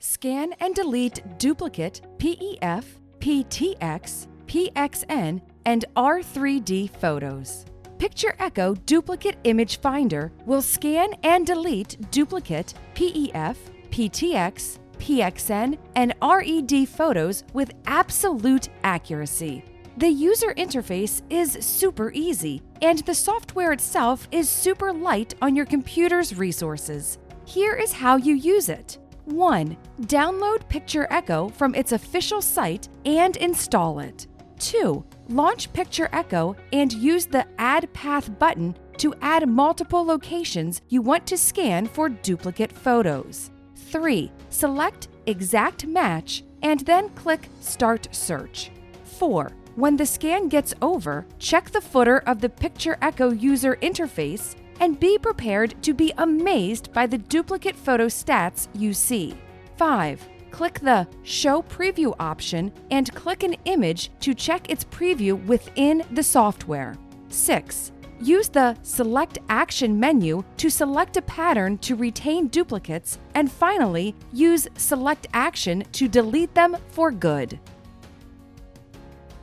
Scan and delete duplicate PEF, PTX, PXN, and R3D photos. PictureEcho Duplicate Image Finder will scan and delete duplicate PEF, PTX, PXN, and RED photos with absolute accuracy. The user interface is super easy, and the software itself is super light on your computer's resources. Here is how you use it. 1. Download PictureEcho from its official site and install it. 2. Launch PictureEcho and use the Add Path button to add multiple locations you want to scan for duplicate photos. 3. Select Exact Match and then click Start Search. 4. When the scan gets over, check the footer of the PictureEcho user interface and be prepared to be amazed by the duplicate photo stats you see. 5. Click the Show Preview option and click an image to check its preview within the software. 6. Use the Select Action menu to select a pattern to retain duplicates, and finally, use Select Action to delete them for good.